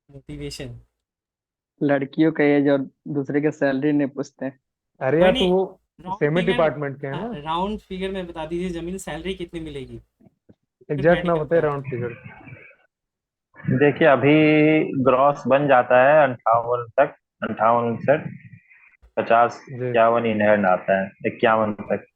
Motivation. लड़कियों का as और दूसरे के सैलरी नहीं पूछते। अरे कोई यार, तो नहीं, वो राउंड सेमी फिगर। डिपार्टमेंट के हैं हाँ, ना। राउंड फिगर में बता दीजिए जमीन, सैलरी कितनी मिलेगी, फिर एग्जैक्ट ना मेडिकल पे बताए आते राउंड हैं। फिगर। देखिए अभी ग्रॉस बन जाता है 58 तक, 58 59, 50 जी। 51 इन हैंड आता है 51 तक।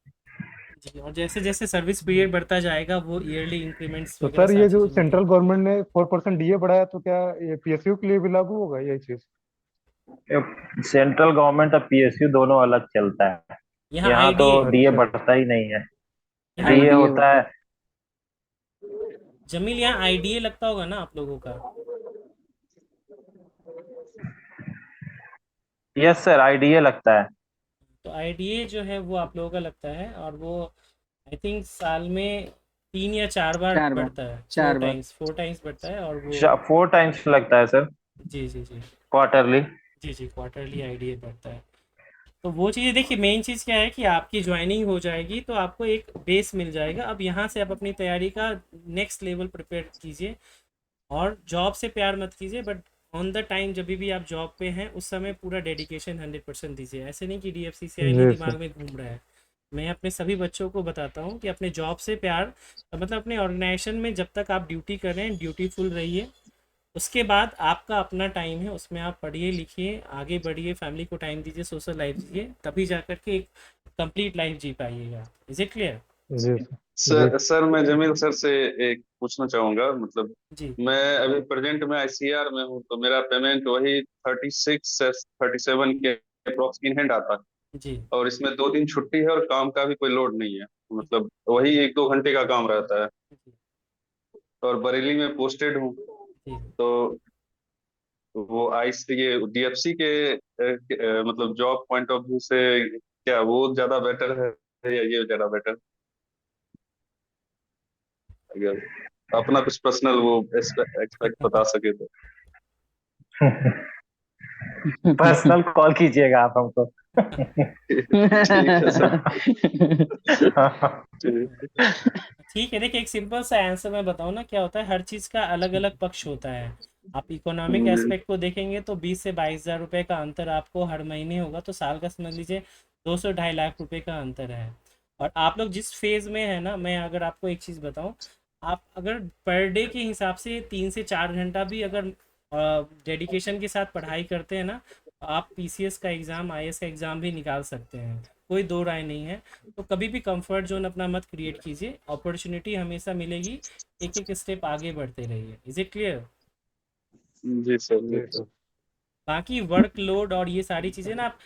जी, और जैसे जैसे सर्विस पीरियड बढ़ता जाएगा वो ईयरली इंक्रीमेंट्स तो वगैरह सर, सारी ये जो चीज़ें सेंट्रल मिलेगी। गवर्नमेंट ने 4% डीए बढ़ाया, तो क्या ये पीएसयू के लिए भी लागू होगा यही चीज? सेंट्रल गवर्नमेंट और पीएसयू दोनों अलग चलता है। यहाँ यहाँ तो आईडीए, डीए अच्छा। बढ़ता ही नहीं है। यहाँ डीए आईडीए होता होता है। है। जमील यहाँ आईडीए लगता होगा ना आप लोगों का। यस सर, आईडीए लगता है। तो आईडीए जो है वो आप लोगों का लगता है, और वो आई थिंक साल में 3 या 4 बार 4 बार। बढ़ता है, फोर 4 बार। टाइम्स 4 टाइम्स बढ़ता है, और वो 4 टाइम्स लगता है सर, जी जी जी। क्वार्टरली। जी जी, क्वार्टरली आईडीए बढ़ता है। तो वो चीज़ें देखिए, मेन चीज़ क्या है कि आपकी ज्वाइनिंग हो जाएगी तो आपको एक बेस मिल जाएगा। अब यहाँ से आप अपनी तैयारी का नेक्स्ट लेवल प्रिपेयर कीजिए, और जॉब से प्यार मत कीजिए, बट ऑन द टाइम जब भी आप जॉब पे हैं उस समय पूरा डेडिकेशन 100% दीजिए। ऐसे नहीं कि DFCCI नहीं जी सर। दिमाग में घूम रहा है। मैं अपने सभी बच्चों को बताता हूँ कि अपने जॉब से प्यार, मतलब अपने ऑर्गेनाइजेशन में जब तक आप ड्यूटी कर रहे हैं ड्यूटीफुल रहिए। उसके बाद आपका अपना टाइम है, उसमें आप पढ़िए लिखिए आगे बढ़िए, फैमिली को टाइम दीजिए, सोशल लाइफ दीजिए, तभी जा कर के एक कंप्लीट लाइफ जी पाइएगा। Is it clear? जी सर। जी। सर मैं जमील सर से एक पूछना चाहूंगा, मतलब जी मैं अभी प्रेजेंट में आईसीआर में हूँ, तो मेरा पेमेंट वही 36 से 37 के अप्रोक्स इन हैंड आता है। जी और इसमें 2 दिन छुट्टी है और काम का भी कोई लोड नहीं है, मतलब वही 1-2 घंटे का काम रहता है। जी और बरेली में पोस्टेड हूँ। जी। तो वो आई ये डीएफसी के मतलब जॉब पॉइंट ऑफ व्यू से क्या वो ज्यादा बेटर है या ये ज्यादा बेटर? अगर अपना कुछ पर्सनल वो एक्सपेक्ट बता सके तो। पर्सनल कॉल कीजिएगा आप हमको। ठीक है सर। ठीक। ठीक है, देखिए एक सिंपल सा आंसर मैं बताऊँ ना, क्या होता है, हर चीज़ का अलग अलग पक्ष होता है। आप इकोनॉमिक जी एस्पेक्ट को देखेंगे तो 20 से 22 हज़ार रुपये का अंतर आपको हर महीने होगा, तो साल का समझ लीजिए 200 ढाई लाख रुपए का अंतर है। और आप लोग जिस फेज़ में है ना, मैं अगर आपको एक चीज़ बताऊँ, आप अगर पर डे के हिसाब से 3 से 4 घंटा भी अगर डेडिकेशन के साथ पढ़ाई करते हैं ना, तो आप PCS का एग्ज़ाम, IAS का एग्ज़ाम भी निकाल सकते हैं। कोई दो राय नहीं है। तो कभी भी कंफर्ट जोन अपना मत क्रिएट कीजिए, अपॉर्चुनिटी हमेशा मिलेगी, एक एक स्टेप आगे बढ़ते रहिए। Is it clear? जी सर। जी जी सर। सर। बाकी वर्कलोड और ये सारी चीज़ें ना, आप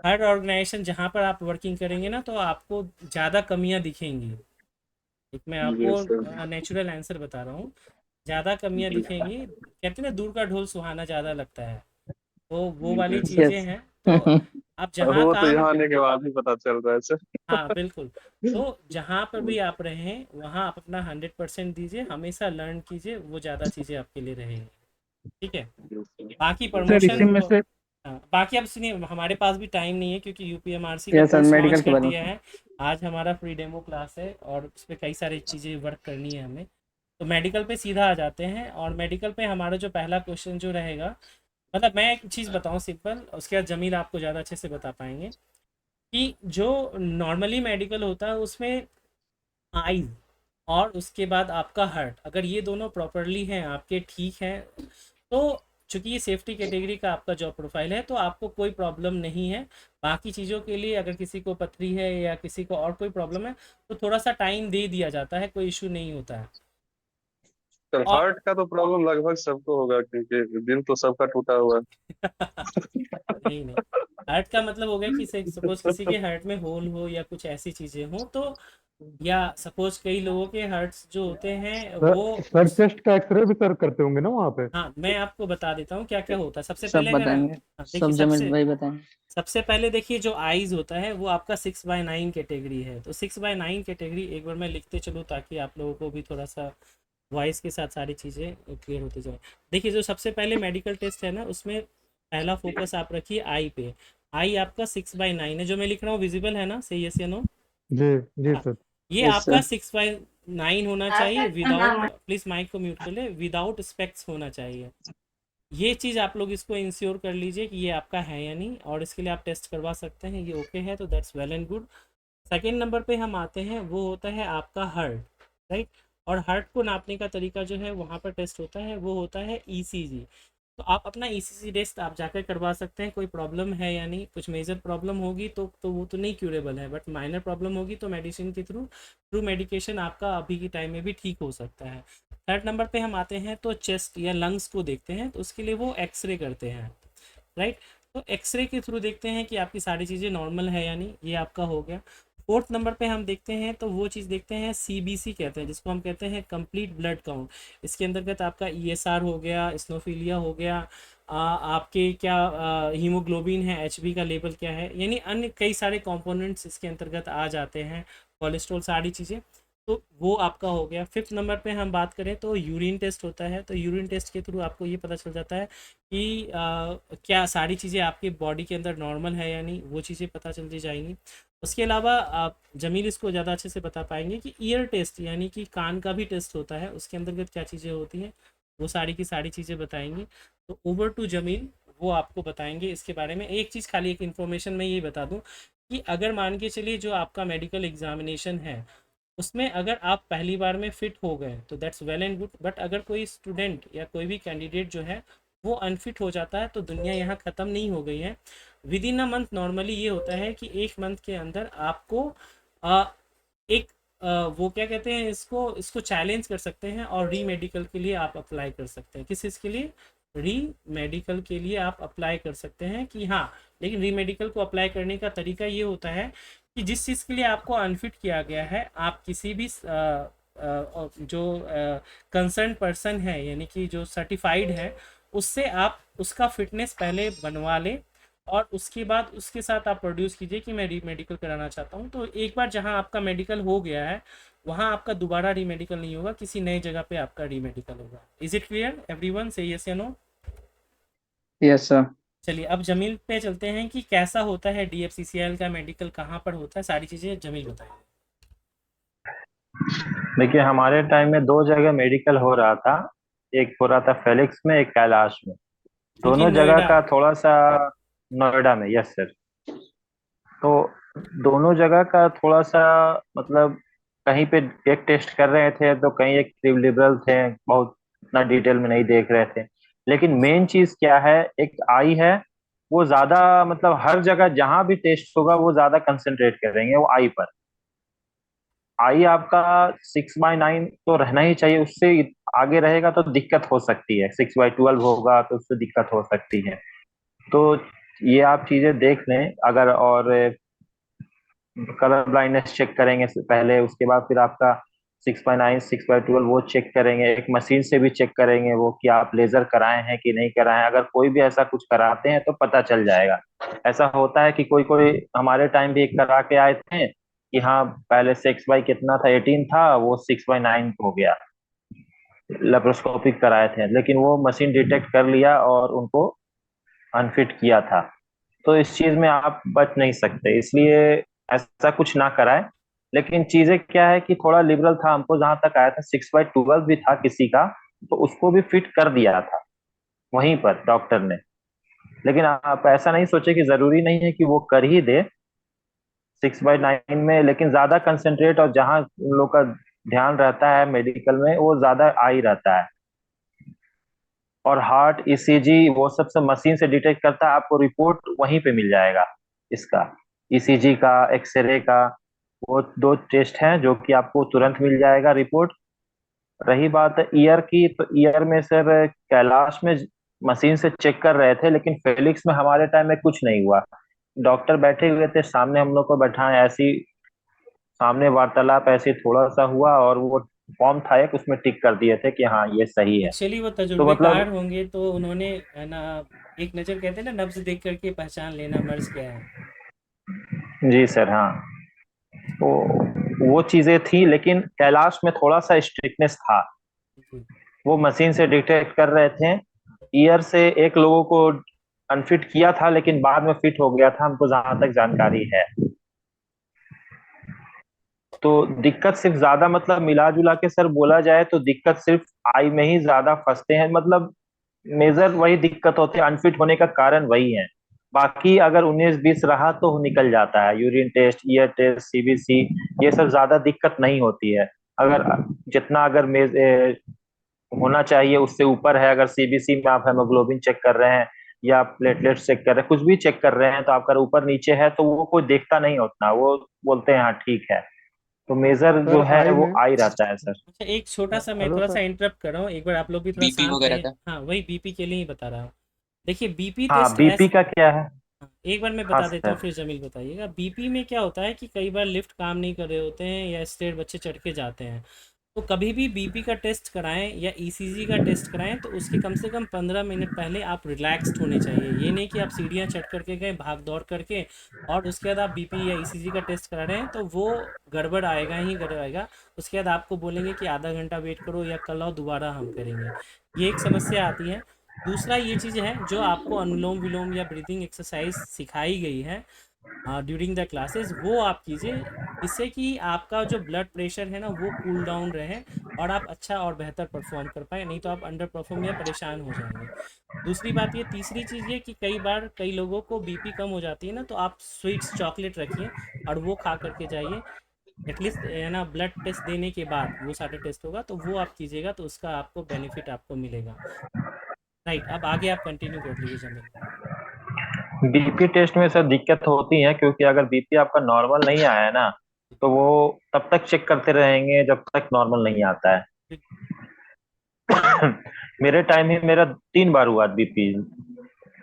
हर ऑर्गेनाइजेशन जहाँ पर आप वर्किंग करेंगे ना, तो आपको ज़्यादा कमियाँ दिखेंगी। एक मैं जी आपको सर। नेचुरल आंसर बता रहा हूँ, ज़्यादा कमियाँ जी। दिखेंगी। कहते हैं ना, दूर का ढोल सुहाना ज़्यादा लगता है, तो वो वाली जी सर। चीज़ें यस। हैं। तो आप जहाँ वो तो काम, यहाँ आने के बाद ही पता चल रहा है सर। हाँ बिल्कुल। तो जहाँ पर भी आप रहें वहाँ आप अपना 100% दीजिए, हमेशा लर्न कीजिए, वो ज़्यादा चीज़ें आपके लिए रहेंगी। ठीक है। जी सर। बाकी सर प्रमोशन इसी में तो, से। हाँ, बाकी अब सुनिए, हमारे पास भी टाइम नहीं है क्योंकि UPMRC का yes sir, course launch medical के कर बारे में। दिया है। आज हमारा फ्री डेमो क्लास है और उस पर कई सारी चीज़ें वर्क करनी है हमें। तो मेडिकल पे सीधा आ जाते हैं, और मेडिकल पे हमारा जो पहला क्वेश्चन जो रहेगा, मतलब मैं एक चीज़ बताऊँ सिंपल, उसके बाद जमील आपको ज़्यादा अच्छे से बता पाएंगे कि जो नॉर्मली मेडिकल होता है उसमें आईज और उसके बाद आपका हार्ट, अगर ये दोनों प्रॉपरली हैं आपके, ठीक हैं, तो चूंकि ये सेफ्टी कैटेगरी का आपका जॉब प्रोफाइल है तो आपको कोई प्रॉब्लम नहीं है। बाकी चीज़ों के लिए अगर किसी को पथरी है या किसी को और कोई प्रॉब्लम है तो थोड़ा सा टाइम दे दिया जाता है, कोई इशू नहीं होता है। सर और हार्ट का तो प्रॉब्लम लगभग सबको होगा, क्योंकि दिल तो सबका टूटा हुआ नहीं नहीं, हार्ट का मतलब हो गया कि सपोज किसी के हार्ट में होल हो या कुछ ऐसी चीज़ें हो, तो या सपोज कई लोगों के हार्ट्स जो होते हैं वो सर, उस, चेस्ट का एक्सरे भी सर करते होंगे ना वहाँ पे? हाँ मैं आपको बता देता हूँ क्या क्या होता है। सबसे सब पहले अगर बताएंगे। हाँ, देखिए सब जमील सबसे भाई बताएंगे। सबसे पहले देखिए, जो आइज होता है वो आपका 6/9 कैटेगरी है। तो 6/9 कैटेगरी एक बार मैं लिखते चलूँ ताकि आप लोगों को भी थोड़ा सा वॉइस के साथ सारी चीज़ें क्लियर होती जाए। देखिए जो सबसे पहले मेडिकल टेस्ट है ना, उसमें पहला फोकस आप रखिए आई पे। आई आपका 6/9 है, जो मैं लिख रहा हूँ विजिबल है ना, सही, यस या नो? जी। जी हाँ, सर। ये यस आपका सर। 9 होना चाहिए विदाउट, प्लीज माइक को म्यूट कर ले, विदाउट स्पेक्स होना चाहिए। ये चीज़ आप लोग इसको इंश्योर कर लीजिए कि ये आपका है या नहीं, और इसके लिए आप टेस्ट करवा सकते हैं। ये ओके है तो that's well and good. Second number पे हम आते हैं, वो होता है आपका हार्ट, राइट। और हार्ट को नापने का तरीका जो है वहाँ पर टेस्ट होता है, वो होता है ईसीजी। तो आप अपना ईसीजी टेस्ट आप जाकर करवा सकते हैं, कोई प्रॉब्लम है या नहीं। कुछ मेजर प्रॉब्लम होगी तो वो तो नहीं क्यूरेबल है, बट माइनर प्रॉब्लम होगी तो मेडिसिन के थ्रू मेडिकेशन आपका अभी के टाइम में भी ठीक हो सकता है। थर्ड नंबर पे हम आते हैं तो चेस्ट या लंग्स को देखते हैं, तो उसके लिए वो एक्सरे करते हैं, राइट। तो एक्सरे के थ्रू देखते हैं कि आपकी सारी चीज़ें नॉर्मल है या नहीं, ये आपका हो गया। फोर्थ नंबर पे हम देखते हैं तो वो चीज़ देखते हैं सीबीसी कहते हैं, जिसको हम कहते हैं कंप्लीट ब्लड काउंट। इसके अंतर्गत आपका ईएसआर हो गया, स्नोफिलिया हो गया, आपके क्या हीमोग्लोबिन है, एचबी का लेवल क्या है, यानी अन्य कई सारे कंपोनेंट्स इसके अंतर्गत आ जाते हैं, कोलेस्ट्रॉल, सारी चीज़ें। तो वो आपका हो गया। फिफ्थ नंबर पे हम बात करें तो यूरिन टेस्ट होता है। तो यूरिन टेस्ट के थ्रू आपको ये पता चल जाता है कि क्या सारी चीज़ें आपके बॉडी के अंदर नॉर्मल है या नहीं, वो चीज़ें पता चलती जाएंगी। उसके अलावा आप जमील इसको ज़्यादा अच्छे से बता पाएंगे कि ईयर टेस्ट यानी कि कान का भी टेस्ट होता है, उसके अंतर्गत क्या चीज़ें होती हैं, वो सारी की सारी चीज़ें बताएंगे। तो ओवर टू जमील, वो आपको बताएंगे इसके बारे में। एक चीज़ खाली एक इन्फॉर्मेशन मैं ये बता दूं कि अगर मान के चलिए जो आपका मेडिकल एग्जामिनेशन है उसमें अगर आप पहली बार में फिट हो गए तो that's well and good, but अगर कोई स्टूडेंट या कोई भी कैंडिडेट जो है वो अनफिट हो जाता है तो दुनिया यहाँ ख़त्म नहीं हो गई है। With in a month normally ये होता है कि एक मंथ के अंदर आपको आ, एक वो क्या कहते हैं, इसको चैलेंज कर सकते हैं और री मेडिकल के लिए आप अप्लाई कर सकते हैं। किस चीज़ के लिए? री मेडिकल के लिए आप अप्लाई कर सकते हैं कि हाँ, लेकिन री मेडिकल को अप्लाई करने का तरीका ये होता है कि जिस चीज़ के लिए आपको अनफिट किया गया है, आप किसी भी जो कंसर्न पर्सन है यानी कि जो सर्टिफाइड है उससे आप उसका फिटनेस पहले बनवा लें, और उसके बाद उसके साथ आप प्रोड्यूस कीजिए कि मैं री मेडिकल कराना चाहता हूँ। तो एक बार जहाँ आपका मेडिकल हो गया है वहाँ आपका दोबारा री मेडिकल नहीं होगा, किसी नई जगह पे आपका री मेडिकल होगा। Is it clear everyone? से यस या नो? Yes sir. चलिए अब जमील पे चलते हैं कि कैसा होता है डीएफसीसीएल का मेडिकल, कहाँ पर होता है, सारी चीज़ें जमील बताएंगे। देखिए हमारे टाइम में दो जगह मेडिकल हो रहा था, एक हो रहा था फेलिक्स में, एक कैलाश में। जो कि दोनों जगह नोएडा। का थोड़ा सा, नोएडा में, यस सर। तो दोनों जगह का थोड़ा सा मतलब, कहीं पे एक टेस्ट कर रहे थे तो कहीं एक लिबरल थे, बहुत इतना डिटेल में नहीं देख रहे थे। लेकिन मेन चीज क्या है, एक आई है, वो ज्यादा मतलब हर जगह जहां भी टेस्ट होगा वो ज्यादा कंसंट्रेट करेंगे वो आई पर। आई आपका 6/9 तो रहना ही चाहिए, उससे आगे रहेगा तो दिक्कत हो सकती है, 6/12 होगा तो उससे दिक्कत हो सकती है। तो ये आप चीजें देख लें अगर। और कलर ब्लाइंडनेस चेक करेंगे पहले, उसके बाद फिर आपका 6/9 6/12 वो चेक करेंगे, एक मशीन से भी चेक करेंगे वो कि आप लेजर कराए हैं कि नहीं कराए हैं। अगर कोई भी ऐसा कुछ कराते हैं तो पता चल जाएगा। ऐसा होता है कि कोई कोई हमारे टाइम भी एक करा के आए थे कि हाँ पहले 6 बाई कितना था, 18 था, वो 6/9 हो गया। लेप्रोस्कोपिक कराए थे लेकिन वो मशीन डिटेक्ट कर लिया और उनको अनफिट किया था। तो इस चीज में आप बच नहीं सकते, इसलिए ऐसा कुछ ना कराए। लेकिन चीजें क्या है कि थोड़ा लिबरल था, हमको जहां तक आया था 6/12 भी था किसी का, तो उसको भी फिट कर दिया था वहीं पर डॉक्टर ने। लेकिन आप ऐसा नहीं सोचे कि जरूरी नहीं है कि वो कर ही दे 6/9 में, लेकिन ज्यादा कंसंट्रेट और जहाँ उन लोग का ध्यान रहता है मेडिकल में वो ज्यादा आ ही रहता है। और हार्ट, ईसीजी वो सब सब मशीन से डिटेक्ट करता है, आपको रिपोर्ट वहीं पे मिल जाएगा इसका, ईसीजी का, एक्सरे का। वो दो टेस्ट हैं जो कि आपको तुरंत मिल जाएगा रिपोर्ट। रही बात ईयर की, तो ईयर में सर कैलाश में मशीन से चेक कर रहे थे, लेकिन फेलिक्स में हमारे टाइम में कुछ नहीं हुआ। डॉक्टर बैठे हुए थे सामने, हम लोग को बैठाए ऐसी, सामने वार्तालाप ऐसे थोड़ा सा हुआ और वो फॉर्म था एक, उसमें टिक कर दिए थे कि हाँ ये सही है। एक्चुअली वो तो तजुर्बेकार मतलब, होंगे तो उन्होंने है ना, एक नज़र कहते हैं ना, नब्ज देख करके पहचान लेना मर्ज क्या है। जी सर हाँ। तो वो चीजें थी, लेकिन कैलाश में थोड़ा सा स्ट्रिक्टनेस था। जी। वो मशीन से डिटेक्ट कर रहे थे। ईयर से एक लोगों को अनफिट किया था लेकिन बाद में फिट हो गया था, हमको जहां तक जानकारी है। तो दिक्कत सिर्फ ज्यादा मतलब मिला जुला के सर बोला जाए तो दिक्कत सिर्फ आई में ही ज्यादा फंसते हैं, मतलब मेजर वही दिक्कत होती है, अनफिट होने का कारण वही है। बाकी अगर 19-20 रहा तो निकल जाता है, urine test, ear test, CBC, ये सब ज्यादा दिक्कत नहीं होती है। अगर जितना अगर होना चाहिए उससे ऊपर है, अगर सीबीसी में आप हेमोग्लोबिन चेक कर रहे हैं या प्लेटलेट्स चेक कर रहे हैं, कुछ भी चेक कर रहे हैं, तो आपका ऊपर नीचे है तो वो कोई देखता नहीं उतना, वो बोलते हैं हाँ ठीक है। तो मेजर जो सर है आई वो में आ ही रहता है सर। अच्छा, एक छोटा सा मैं हेलो थोड़ा सा सर। इंटरप्ट कर रहा हूँ, एक बार आप लोग भी थोड़ा बीपी शांत वगैरह रहिए। का। हाँ, वही बीपी के लिए ही बता रहा हूँ। देखिए बीपी हाँ टेस्ट बीपी का क्या है? हाँ, एक बार मैं हाँ बता देता हूँ सर। फिर जमील बताइएगा। बीपी में क्या होता है कि कई बार लिफ्ट काम नहीं कर रहे होते हैं या स्टेयर बच्चे चढ़ के जाते हैं, तो कभी भी बीपी का टेस्ट कराएं या ईसीजी का टेस्ट कराएं तो उसके कम से कम 15 मिनट पहले आप रिलैक्स्ड होने चाहिए। ये नहीं कि आप सीढ़ियाँ चढ़ करके गए भाग दौड़ करके और उसके बाद आप बीपी या ईसीजी का टेस्ट करा रहे हैं, तो वो गड़बड़ आएगा ही गड़बड़ आएगा। उसके बाद आपको बोलेंगे कि आधा घंटा वेट करो या कल आओ दोबारा हम करेंगे। ये एक समस्या आती है। दूसरा ये चीज़ है, जो आपको अनुलोम विलोम या ब्रीदिंग एक्सरसाइज सिखाई गई है ड्यूरिंग द क्लासेस, वो आप कीजिए, जिससे कि आपका जो ब्लड प्रेशर है ना वो कूल डाउन रहे और आप अच्छा और बेहतर परफॉर्म कर पाए, नहीं तो आप अंडर परफॉर्म या परेशान हो जाएंगे। दूसरी बात ये, तीसरी चीज़ ये कि कई बार कई लोगों को बीपी कम हो जाती है ना, तो आप स्वीट्स चॉकलेट रखिए और वो खा करके जाइए। एटलीस्ट है ना, ब्लड टेस्ट देने के बाद वो सारा टेस्ट होगा तो वो आप कीजिएगा, तो उसका आपको बेनिफिट आपको मिलेगा। राइट, अब आगे आप कंटिन्यू कर लीजिए जमील। बीपी टेस्ट में सर दिक्कत होती है, क्योंकि अगर बीपी आपका नॉर्मल नहीं आया है ना, तो वो तब तक चेक करते रहेंगे जब तक नॉर्मल नहीं आता है। मेरे टाइम ही मेरा 3 बार हुआ बीपी,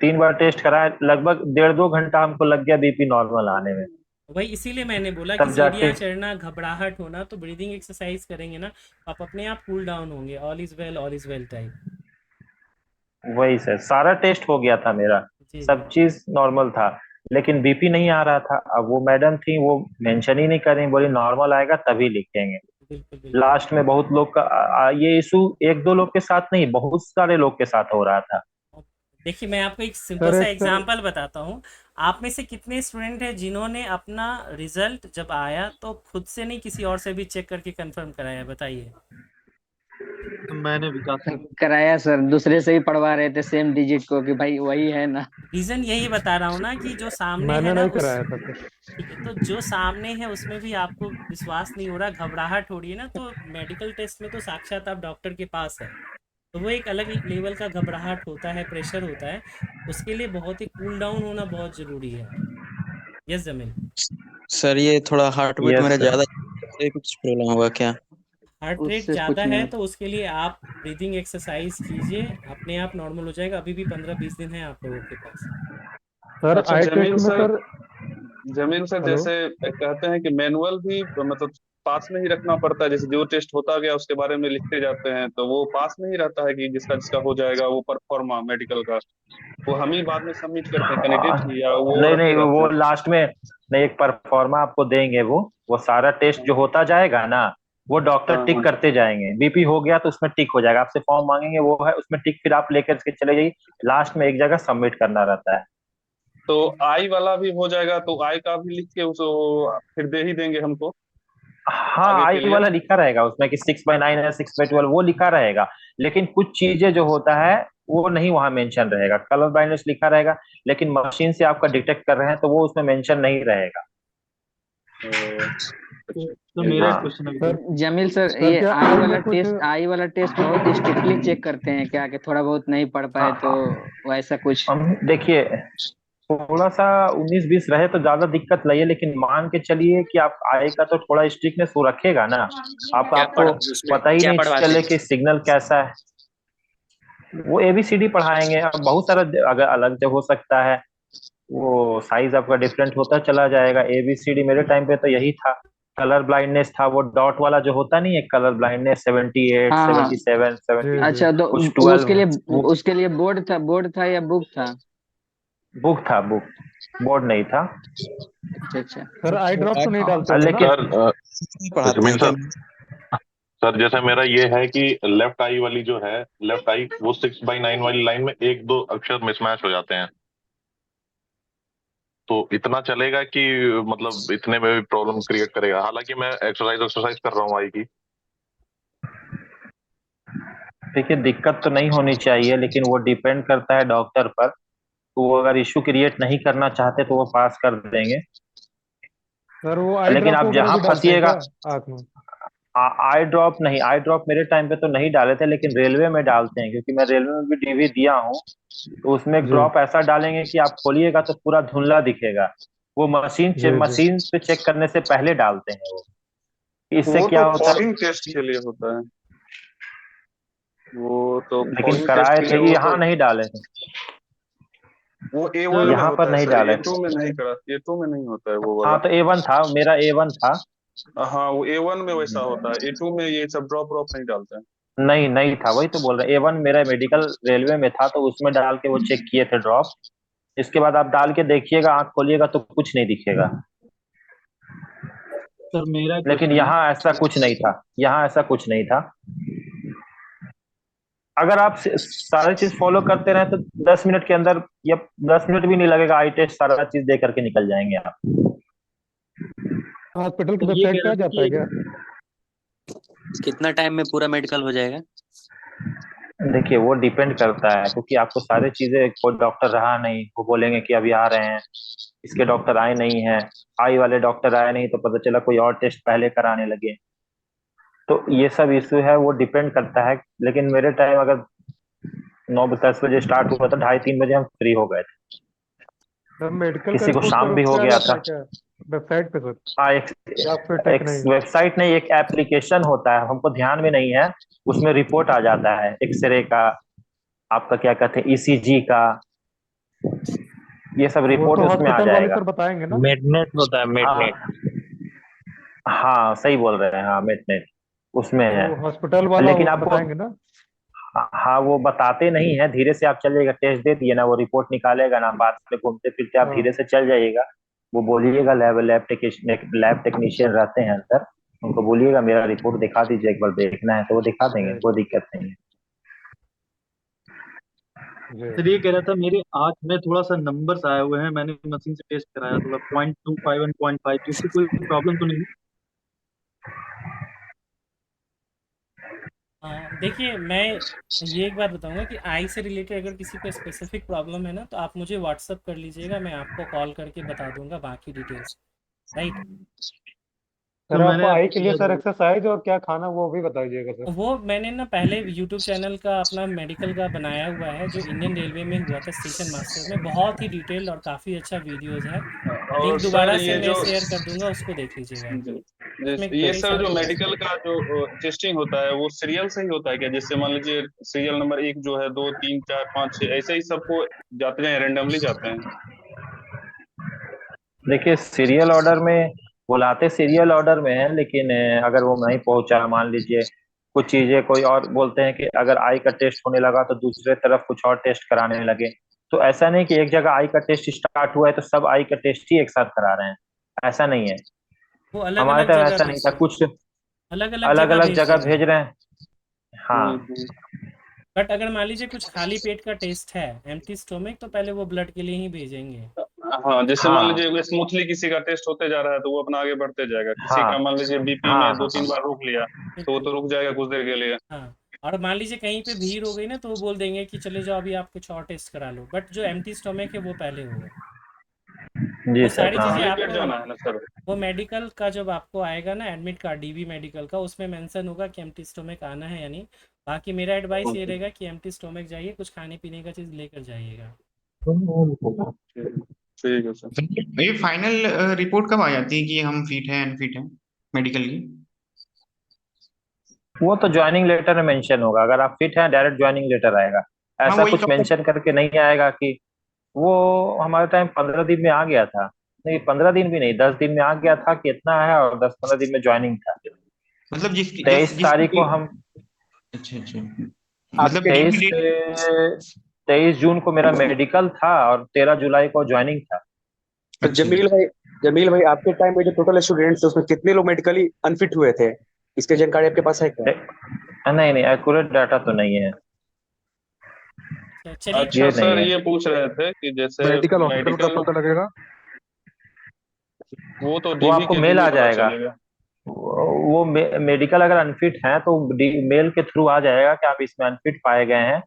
3 बार टेस्ट कराया, लगभग 1.5-2 घंटा हमको लग गया बीपी नॉर्मल आने में। वही इसीलिए मैंने बोला कि तब जाके सीढ़ियाँ चढ़ना, घबराहट होना, तो ब्रीदिंग एक्सरसाइज करेंगे ना, आप अपने आप कूल डाउन होंगे। All is well type. वही सर, सारा टेस्ट हो गया था मेरा, जी जी। सब चीज नॉर्मल था, लेकिन बीपी नहीं आ रहा था। अब वो मैडम थी, वो मेंशन ही नहीं कर रही, बोली नॉर्मल आएगा तभी लिखेंगे। बिल्कुल बिल्कुल। लास्ट में बहुत लोग का ये इशू 1-2 लोग के साथ नहीं, बहुत सारे लोग के साथ हो रहा था। देखिए मैं आपको एक सिंपल सर सा एक सर एग्जांपल बताता हूँ। आप में से कितने स्टूडेंट हैं जिन्होंने अपना रिजल्ट जब आया तो खुद से नहीं किसी और से भी चेक करके कंफर्म कराया, बताइए। मैंने भी काफी। कराया सर, दूसरे से ही पढ़वा रहे थे सेम डिजिट को कि भाई वही है ना। रीजन यही बता रहा हूँ ना कि जो सामने है मैंने ना नहीं उस, कराया था सर। ठीक है, तो जो सामने है उसमें भी आपको विश्वास नहीं हो रहा, घबराहट हो रही है ना, तो मेडिकल टेस्ट में तो साक्षात आप डॉक्टर के पास है, तो वो एक अलग लेवल का घबराहट होता है, प्रेशर होता है। उसके लिए बहुत ही कूल डाउन होना बहुत ज़रूरी है। यस जमील। सर ये थोड़ा हार्ट बीट यस मेरा सर। ज्यादा है, कुछ प्रॉब्लम होगा क्या? हार्ट रेट उससे ज़्यादा कुछ नहीं है होता। तो उसके लिए आप ब्रीदिंग एक्सरसाइज कीजिए, अपने आप नॉर्मल हो जाएगा। अभी भी 15-20 दिन है आप लोगों के पास। सर अच्छा आई टेस्ट जमील में sir, sir. Jameel sir hello. जैसे कहते हैं कि मैनुअल भी मतलब पास में ही रखना पड़ता है, जैसे जो टेस्ट होता गया उसके बारे में लिखते जाते हैं, तो वो पास में ही रहता है कि जिसका जिसका हो जाएगा वो परफॉर्मा मेडिकल का, वो हम ही बाद में सबमिट करते हैं कैंडिडेट, या वो नहीं रखे नहीं, रहते वो हैं? लास्ट में नहीं, एक परफॉर्मा आपको देंगे, वो सारा टेस्ट जो होता जाएगा ना, वो डॉक्टर हाँ टिक हाँ। करते जाएंगे। बीपी हो गया तो उसमें टिक हो जाएगा, आपसे फॉर्म मांगेंगे, वो है उसमें टिक, फिर आप लेकर के चले जाइए, लास्ट में एक जगह सबमिट करना रहता है। तो आई वाला भी हो जाएगा, तो आई का भी लिख के उसको फिर दे ही देंगे हमको हाँ आगे के आई लिए? वाला लिखा रहेगा उसमें कि 6/9 है, 6/12 वो लिखा रहेगा, लेकिन कुछ चीजें जो होता है वो नहीं वहां मेंशन रहेगा। कलर ब्लाइंडनेस लिखा रहेगा, लेकिन मशीन से आपका डिटेक्ट कर रहे हैं तो वो उसमें मेंशन नहीं रहेगा। तो अच्छा। तो मेरा एक हाँ क्वेश्चन है सर जमील सर, सर ये क्या आई आई वाला में कुछ टेस्ट, आई वाला टेस्ट बहुत स्ट्रिक्टली चेक करते हैं क्या, कि थोड़ा बहुत नहीं पढ़ हाँ पाए तो हाँ। वैसा कुछ? हम देखिए, थोड़ा सा 19-20 रहे तो ज्यादा दिक्कत नहीं है, लेकिन मान के चलिए कि आप आएगा तो थोड़ा स्ट्रिक्टनेस वो रखेगा ना। आप क्या पढ़ा आपको उसमें, पता ही क्या नहीं पढ़वाते चले हैं? कि सिग्नल कैसा है। वो एबीसीडी पढ़ाएंगे, अब बहुत सारा अगर अलग से हो सकता है, वो साइज आपका डिफरेंट होता चला जाएगा। एबीसीडी मेरे टाइम पे तो यही था। कलर ब्लाइंडनेस था, वो डॉट वाला जो होता नहीं है, कलर ब्लाइंडनेस 78, हाँ हाँ। 77, जी 70, जी। अच्छा, तो कुछ 12। उसके लिए बोर्ड था या बुक था? बुक था, बुक, बोर्ड नहीं था। अच्छा अच्छा। सर आई ड्रॉप तो नहीं डालते थे ना? लेकिन सर पढ़ाते जमीन हैं क्या? सर, सर जैसे मेरा ये है कि लेफ्ट आई वाली जो है, लेफ्ट आई वो 6/9 वाली लाइन में 1-2 अक्षर मिसमैच हो जाते हैं। तो इतना चलेगा कि मतलब इतने में भी प्रॉब्लम क्रिएट करेगा? हालांकि मैं एक्सरसाइज कर रहा हूँ आई की। देखिए, दिक्कत तो नहीं होनी चाहिए, लेकिन वो डिपेंड करता है डॉक्टर पर। तो वो अगर इश्यू क्रिएट नहीं करना चाहते तो वो पास कर देंगे। सर वो आई लेकिन ड्रॉप आप वगैरह जहां भी डालते हैं फंसिएगा, क्या आँख में? आई ड्रॉप नहीं, आई ड्रॉप मेरे टाइम पे तो नहीं डाले थे, लेकिन रेलवे में डालते हैं, क्योंकि मैं रेलवे में भी डीवी दिया हूँ। तो उसमें एक जी ड्रॉप ऐसा डालेंगे कि आप खोलिएगा तो पूरा धुंधला दिखेगा। वो जी जी। मशीन पे चेक करने से पहले डालते हैं वो। इससे वो क्या तो होता है, फॉगिंग टेस्ट के लिए होता है। वो तो लेकिन फॉगिंग टेस्ट कराए के लिए थे, वो यहाँ तो नहीं डाले थे, वो A1 में यहाँ पर होता है नहीं सर, डाले थे। A2 में नहीं करा, A2 में नहीं होता है वो हाँ वाला। तो A1 था, मेरा A1 था। हाँ, वो A1 में वैसा होता है, A2 में ये सब ड्रॉप ड्रॉप नहीं डालते हैं। नहीं नहीं था, वही तो बोल रहे, A1 मेरा मेडिकल रेलवे में था, तो उसमें डाल के वो चेक किए थे ड्रॉप। इसके बाद आप डाल के देखिएगा, आंख खोलिएगा तो कुछ नहीं दिखेगा। सर मेरा लेकिन क्वेश्चन है। यहाँ ऐसा कुछ नहीं था, यहाँ ऐसा कुछ नहीं था। अगर आप सारी चीज फॉलो करते रहे तो 10 मिनट के अंदर, या 10 मिनट भी नहीं लगेगा, आई टेस्ट सारा चीज दे करके निकल जाएंगे आप। हॉस्पिटल की तो ये वेबसाइट कह पे आ रहे थे जाता है कि क्या? कितना टाइम में पूरा मेडिकल हो जाएगा? देखिए, वो डिपेंड करता है, क्योंकि आपको सारी चीजें, कोई डॉक्टर रहा नहीं, वो बोलेंगे कि अभी आ रहे हैं, इसके डॉक्टर आए नहीं हैं, आई वाले डॉक्टर आए नहीं, तो पता चला कोई और टेस्ट पहले कराने लगे। तो ये सब इशू है, वो डिपेंड करता है। लेकिन मेरे टाइम अगर 9-10 बजे स्टार्ट हुआ था, 2:30-3 बजे हम फ्री हो गए थे। सर मेडिकल का किसी को रिपोर्ट शाम सर भी उस हो पे आ गया जाता था। है क्या वेबसाइट पे सर, हाँ, या फिर टेक एक नहीं? वेबसाइट नहीं, एक एप्लीकेशन होता है, हमको ध्यान में नहीं है। उसमें रिपोर्ट आ जाता है, एक्सरे का, आपका क्या कहते हैं, ईसीजी का, ये सब वो रिपोर्ट तो उसमें आ हॉस्पिटल वाले जाएगा। सर बताएंगे ना? मेडनेट होता है, मेडनेट। हाँ हाँ, सही बोल रहे हैं, हाँ, मेडनेट उसमें है। वो हॉस्पिटल वाला लेकिन वो आपको, बताएंगे ना? हाँ, वो बताते नहीं है, धीरे से आप चलिएगा, टेस्ट दे दिए ना, वो रिपोर्ट निकालेगा ना, बाद में घूमते फिरते आप धीरे हाँ से चल जाइएगा। वो बोलिएगा, लैब टेक्नीशियन रहते हैं अंदर, उनको बोलिएगा मेरा रिपोर्ट दिखा दीजिए, एक बार देखना है, तो वो दिखा देंगे, जी कोई दिक्कत नहीं है। जी। सर ये कह रहा था, मेरे आंख में थोड़ा सा नंबर्स आए हुए हैं, मैंने मशीन से टेस्ट कराया, थोड़ा 0.25 और 0.5, तो इससे कोई प्रॉब्लम तो नहीं? देखिए, मैं ये एक बात बताऊंगा कि आई से रिलेटेड अगर किसी को स्पेसिफिक प्रॉब्लम है ना, तो आप मुझे व्हाट्सअप कर लीजिएगा, मैं आपको कॉल करके बता दूंगा बाकी डिटेल्स। राइट। सर तो आप मैंने आई आपको के लिए किया सर था। एक्सरसाइज और क्या खाना वो भी बता दीजिएगा सर। वो मैंने ना पहले यूट्यूब चैनल का अपना मेडिकल का बनाया हुआ है, जो इंडियन रेलवे में हुआ था स्टेशन मास्टर में, बहुत ही डिटेल्ड और काफ़ी अच्छा वीडियोस है। और लिंक सर दोबारा से ये मैं जो शेयर कर दूंगा, उसको देख लीजिएगा। जी, उसमें ये कई सर सारे जो क्वेश्चन। मेडिकल का जो टेस्टिंग होता है वो सीरियल से ही होता है क्या? जैसे मान लीजिए सीरियल नंबर 1 जो है, 2 3 4 5 6 ऐसे ही सबको जाते हैं, रेंडमली जाते हैं? देखिए, सीरियल ऑर्डर में बुलाते सीरियल ऑर्डर में है, लेकिन अगर वो नहीं पहुंचा, मान लीजिए कुछ चीजें कोई और बोलते हैं कि अगर आई का टेस्ट होने लगा तो दूसरे तरफ कुछ और टेस्ट कराने लगे, तो ऐसा नहीं कि एक जगह आई का टेस्ट स्टार्ट हुआ है तो सब आई का टेस्ट ही एक साथ करा रहे हैं, ऐसा नहीं है। वो अलग हमारे अलग टाइम जगह ऐसा नहीं था, भेजते हैं, कुछ अलग अलग अलग जगह अलग भेज जगह देते भेज हैं। रहे हैं। हाँ, हम्म। बट अगर मान लीजिए कुछ खाली पेट का टेस्ट है, एम्प्टी स्टोमक, तो पहले वो ब्लड के लिए ही भेजेंगे। हाँ, जैसे मान हाँ, लीजिए स्मूथली किसी का टेस्ट होते जा रहा है तो वो अपना आगे बढ़ते जाएगा, किसी हाँ, का मान लीजिए बीपी हाँ, में दो हाँ, तीन हाँ, बार रोक लिया तो वो बिल्कुल। तो रुक जाएगा कुछ देर के लिए। हाँ, और मान लीजिए कहीं पे भीड़ हो गई ना, तो वो बोल देंगे कि चले जाओ, अभी आप कुछ और टेस्ट करा लो, बट जो एम्प्टी स्टोमक है वो पहले होगा। जी वो सर, सारी तो चीज़ें हाँ। खाली पेट आपको, जाना है ना सर? वो मेडिकल का जब आपको आएगा ना एडमिट कार्ड, डीबी मेडिकल का, उसमें मेंशन होगा कि एम्प्टी स्टोमक आना है या नहीं। बाकी मेरा एडवाइस ये रहेगा कि एम्प्टी स्टोमक जाइए, कुछ खाने पीने का चीज़ लेकर जाइएगा। ठीक ठीक है सर। ये फाइनल रिपोर्ट कब आ जाती है कि हम फिट हैं अनफिट हैं मेडिकल की? वो तो ज्वाइनिंग लेटर में मेंशन होगा, अगर आप फिट हैं डायरेक्ट ज्वाइनिंग लेटर आएगा, हाँ ऐसा वही कुछ कब तक? मेंशन करके नहीं आएगा कि वो। हमारे टाइम 15 दिन में आ गया था, नहीं 15 दिन भी नहीं, 10 दिन में आ गया था कि इतना है, और 10-15 दिन में ज्वाइनिंग था। मतलब तेईस जिसकी तारीख को हम अच्छा अच्छा, आप मतलब ड्यू तेईस डेट। 23 जून को मेरा मेडिकल था और 13 जुलाई को ज्वाइनिंग था। तो अच्छा जमील भाई आपके टाइम में जो टोटल स्टूडेंट्स थे उसमें कितने लोग मेडिकली अनफिट हुए थे? इसकी जानकारी आपके पास है क्या? नहीं नहीं, एक्यूरेट डाटा तो नहीं है, चलिए अच्छा ये नहीं सर, है। ये पूछ रहे थे कि जैसे मेडिकल हॉस्पिटल का मेडिकल पता लगेगा? वो तो वो डीवी आपको के मेल दिन ही आ पता जाएगा। चलेगा। वो मेडिकल अगर अनफिट है तो मेल के थ्रू आ जाएगा कि आप इसमें अनफिट पाए गए हैं।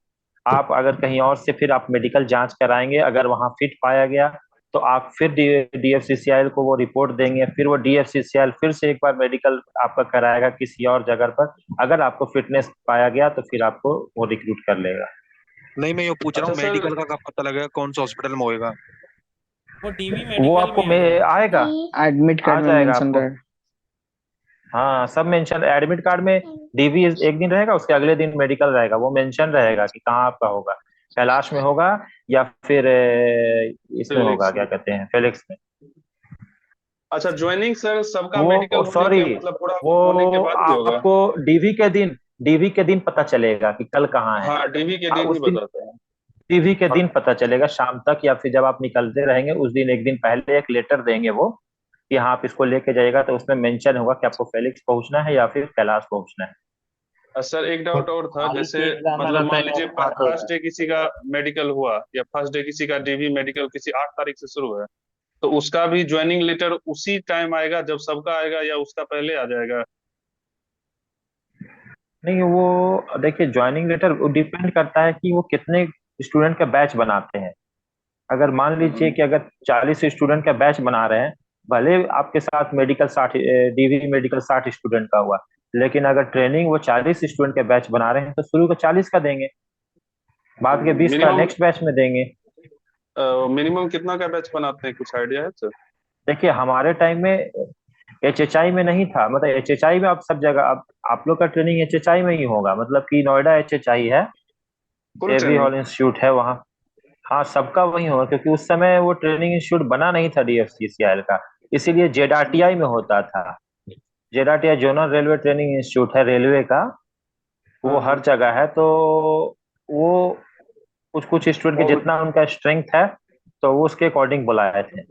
आप अगर कहीं और से फिर आप मेडिकल जांच कराएंगे, अगर वहां फिट पाया गया तो आप फिर डीएफसीसीआई को वो रिपोर्ट देंगे, फिर वो डीएफसीसीआई फिर से एक बार मेडिकल आपका कराएगा किसी और जगह पर। अगर आपको फिटनेस पाया गया तो फिर आपको वो रिक्रूट कर लेगा। नहीं, मैं ये पूछ रहा अच्छा हूँ सर, मेडिकल का कब पता लगेगा कौन से हॉस्पिटल में होएगा? वो डीवी वो मेडिकल आपको में आ जाएगा। आएगा, एडमिट आ कार्ड में जाएगा मेंशन आपको। रहे। हाँ, सब मेंशन एडमिट कार्ड में। डीवी एक दिन रहेगा, उसके अगले दिन मेडिकल रहेगा, वो मेंशन रहेगा कि कहाँ आपका होगा। कैलाश में होगा या फिर इसमें होगा, फिलिक्स क्या में। कहते हैं, फेलिक्स में। अच्छा, ज्वाइनिंग सर सबका मेडिकल वो होने सॉरी, के मतलब पूरा वो होने के बाद ही होगा? आपको डीवी के दिन पता चलेगा कि कल कहाँ है। हाँ, डीवी के दिन ही उस दिन बताते हैं। डीवी के दिन पता चलेगा शाम तक, या फिर जब आप निकलते रहेंगे उस दिन एक दिन पहले एक लेटर देंगे वो कि हाँ आप इसको लेके जाइएगा, तो उसमें मेंशन होगा कि आपको फेलिक्स पहुंचना है या फिर कैलाश पहुंचना है। सर एक डाउट और था, कॉलेज जैसे के एग्जाम में मतलब अगर मान पहले लीजिए पास होता फर्स्ट डे किसी का मेडिकल हुआ या फर्स्ट डे किसी का डीवी मेडिकल किसी 8 तारीख से शुरू है, तो उसका भी ज्वाइनिंग लेटर उसी टाइम आएगा जब सबका आएगा, या उसका पहले आ जाएगा? नहीं, वो देखिए ज्वाइनिंग लेटर डिपेंड करता है कि वो कितने स्टूडेंट का बैच बनाते हैं। अगर मान लीजिए कि अगर 40 स्टूडेंट का बैच बना रहे हैं, भले आपके साथ मेडिकल 60 डीवी मेडिकल 60 स्टूडेंट का हुआ, लेकिन अगर ट्रेनिंग वो 40 स्टूडेंट का बैच बना रहे हैं तो शुरू का 40 का देंगे, बाद के 20 का मिनिमम नेक्स्ट बैच में देंगे। मिनिमम कितना का बैच बनाते हैं, कुछ आइडिया है सर? देखिए हमारे टाइम में एचएचआई में नहीं था, मतलब एचएचआई में अब सब जगह, अब आप लोग का ट्रेनिंग एचएचआई में ही होगा, मतलब कि नोएडा एचएचआई है, full every training? Hall institute है वहाँ। हाँ, सबका वही होगा, क्योंकि उस समय वो ट्रेनिंग इंस्टीट्यूट बना नहीं था डीएफसीसीआई का, इसीलिए जेडआरटीआई में होता था। जेडआरटीआई जोनल रेलवे ट्रेनिंग इंस्टीट्यूट है रेलवे का, वो हाँ हर हाँ। जगह है। तो वो कुछ कुछ स्टूडेंट के और जितना उनका स्ट्रेंथ है तो वो उसके अकॉर्डिंग बुलाए थे।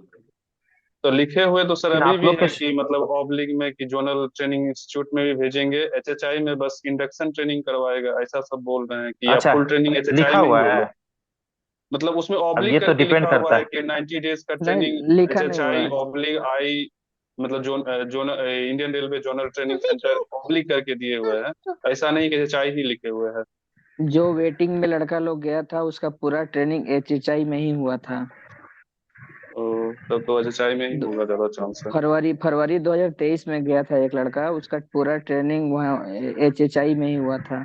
तो लिखे हुए तो सर लेकिन अभी आप भी लोग के है कि मतलब ऑब्लिक में कि जोनल ट्रेनिंग इंस्टीट्यूट में भी भेजेंगे, एचएचआई में बस इंडक्शन ट्रेनिंग करवाएगा, ऐसा सब बोल रहे हैं कि या अच्छा, फुल ट्रेनिंग एचएचआई लिखा में ही हुआ है। होगा? मतलब उसमें अब ऑब्लिक ये तो करके डिपेंड लिखा हुआ करता है है। कि 90 डेज का ट्रेनिंग नहीं, लिखा नहीं हुआ एचएचआई है। ऑब्लिक आई, मतलब zone Indian railway zonal training centre oblique करके दिए हुए हैं। ऐसा नहीं कि एचएचआई ही लिखे हुए हैं। जो वेटिंग में लड़का लोग गया था उसका पूरा ट्रेनिंग एचएचआई में ही हुआ था। तब तो एचएचआई में ही दो- होगा ज्यादा चांस है। फरवरी 2023 में गया था एक लड़का, उसका पूरा ट्रेनिंग वहाँ एचएचआई में ही हुआ था।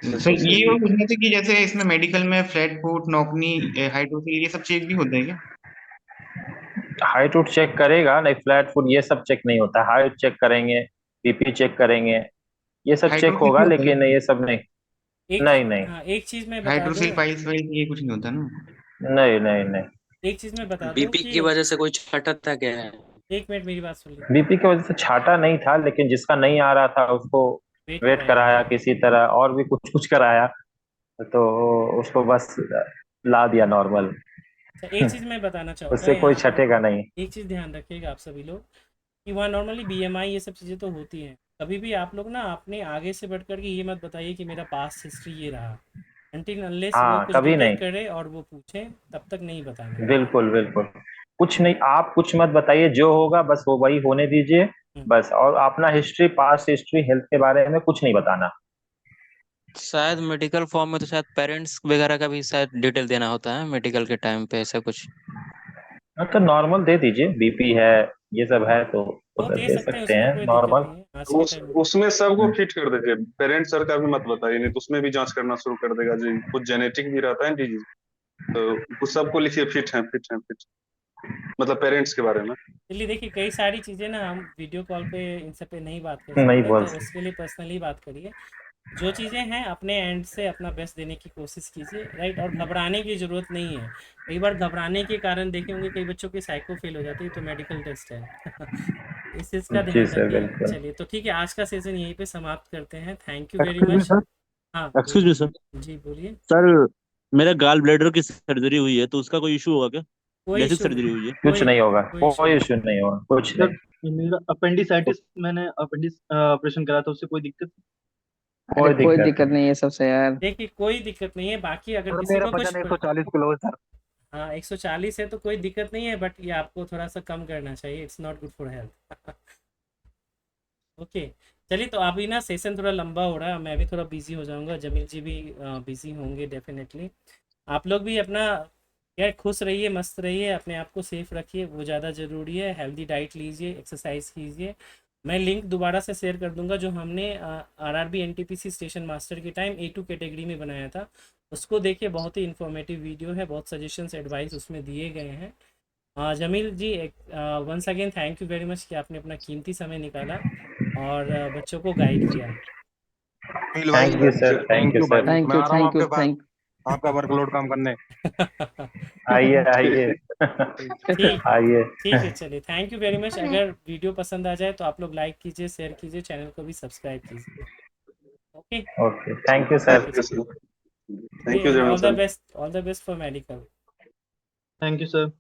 सर ये वो पूछना था कि जैसे इसमें मेडिकल में फ्लैट फुट नॉकनी हाइड्रोसिल ये सब चेक भी होते हैं क्या? हाइट उट चेक करेगा, नहीं फ्लैट फुट ये सब चेक नहीं होता। हाइट चेक करेंगे, बीपी चेक करेंगे, ये सब चेक हाइड्रोसिल होगा, भी होता लेकिन है? ये सब नहीं। एक नहीं नहीं हाँ, एक चीज मैं बता दूं, हाइड्रोसिल पाइल्स वाइल्स ये कुछ नहीं होता ना? नहीं नहीं नहीं। एक चीज मैं बता दूं बीपी कि की वजह से कोई छटा था क्या है? एक मिनट मेरी बात सुन लीजिए। बीपी की वजह से छाटा नहीं था, लेकिन जिसका नहीं आ रहा था उसको वेट वेट कराया कराया किसी तरह, और भी कुछ कुछ कराया, तो उसको बस ला दिया नॉर्मल। अच्छा, एक चीज मैं बताना चाहूंगा उससे कोई यहाँ पे, छटेगा नहीं। एक चीज ध्यान रखिएगा आप सभी लोग कि वहाँ नॉर्मली बीएमआई ये सब चीज़ें तो होती हैं। कभी भी आप लोग ना अपने आगे से बढ़ कर के ये मत बताइए कि मेरा पास्ट हिस्ट्री ये रहा, अनटिल अनलेस वो हाँ, कुछ कभी डिटेक्ट नहीं। करे और वो पूछे, तब तक नहीं बताना है। बिल्कुल बिल्कुल, कुछ नहीं, आप कुछ मत बताइए, जो होगा बस वो वही होने दीजिए बस। और अपना हिस्ट्री, पास्ट हिस्ट्री, हेल्थ के बारे में कुछ नहीं बताना। शायद मेडिकल फॉर्म में तो शायद पेरेंट्स वगैरह का भी शायद डिटेल देना होता है मेडिकल के टाइम पे, ऐसा कुछ। हाँ, तो नॉर्मल दे दीजिए, बीपी है ये सब है तो वो उधर दे दे सकते हैं, सकते उसमें हैं कोई दिक्कत नॉर्मल। नहीं है आज के टाइम में। उसमें सबको फिट कर दीजिए, पेरेंट्स सर का भी मत बताइए, नहीं तो उसमें भी जांच करना शुरू कर देगा जी, कुछ जेनेटिक भी रहता है डिजीज। तो कुछ सबको लिखिए फिट है, फिट है, फिट, मतलब पेरेंट्स के बारे में। चलिए देखिए, कई सारी चीज़ें ना हम वीडियो कॉल पे इन सब पे नहीं बात कर नहीं सकते, बोल तो उसके लिए पर्सनली बात करिए। जो चीज़ें हैं अपने एंड से अपना बेस्ट देने की कोशिश कीजिए, राइट। और घबराने की ज़रूरत नहीं है। कई बार घबराने के कारण देखे होंगे कई बच्चों की साइको फेल हो जाती है, तो मेडिकल टेस्ट है। इस चीज़ का जी ध्यान सर, रखिए। बिल्कुल। चलिए तो ठीक है, आज का सेशन यहीं पे समाप्त करते हैं। Thank you very excuse me much. Sir, हाँ एक्सक्यूज मी सर। जी बोलिए। सर मेरा गाल ब्लैडर की सर्जरी हुई है तो उसका कोई इशू होगा क्या? कोई बेसिक इशू नहीं, सर्जरी हुई है। कुछ नहीं होगा, कोई इशू कोई नहीं। इशू नहीं होगा, कुछ सर नहीं। मेरा अपेंडिसाइटिस, मैंने अपेंडिस ऑपरेशन करा था, उससे कोई दिक्कत? अरे कोई कोई दिक्कत दिक्कत नहीं है सबसे यार। देखिए कोई दिक्कत नहीं है, बाकी अगर सर किसी मेरा को कुछ वजन 140 किलो है सर। हाँ 140 है तो कोई दिक्कत नहीं है, बट ये आपको थोड़ा सा कम करना चाहिए, it's not good for health. Okay चलिए, तो अभी ना सेशन थोड़ा लंबा हो रहा है, मैं भी थोड़ा बिजी हो जाऊंगा, जमील जी भी बिजी होंगे डेफिनेटली। आप लोग भी अपना यार खुश रहिए, मस्त रहिए, अपने आप को सेफ रखिए, वो ज़्यादा ज़रूरी है। हेल्दी डाइट लीजिए, एक्सरसाइज कीजिए। मैं लिंक दोबारा से शेयर कर दूंगा जो हमने आरआरबी एनटीपीसी स्टेशन मास्टर के टाइम A2 कैटेगरी में बनाया था, उसको देखिए, बहुत ही इन्फॉर्मेटिव वीडियो है, बहुत सजेशंस एडवाइस उसमें दिए गए हैं। Jameel ji once again thank you very much कि आपने अपना कीमती समय निकाला और बच्चों को गाइड किया। अनिल भाई thank you sir, thank you भाई, थैंक मैं यू आ रहा हूँ थैंक यू आपके पास थैंक आपका वर्कलोड कम करने। आइए आइए ठीक आइए। ठीक है, चलिए, थैंक यू वेरी मच। अगर वीडियो पसंद आ जाए तो आप लोग लाइक कीजिए, शेयर कीजिए, चैनल को भी सब्सक्राइब कीजिए। Okay okay, thank you sir. Thank you sir, thank चलिए, you and Jameel all the sir. Best, all the best for medical. Thank you sir.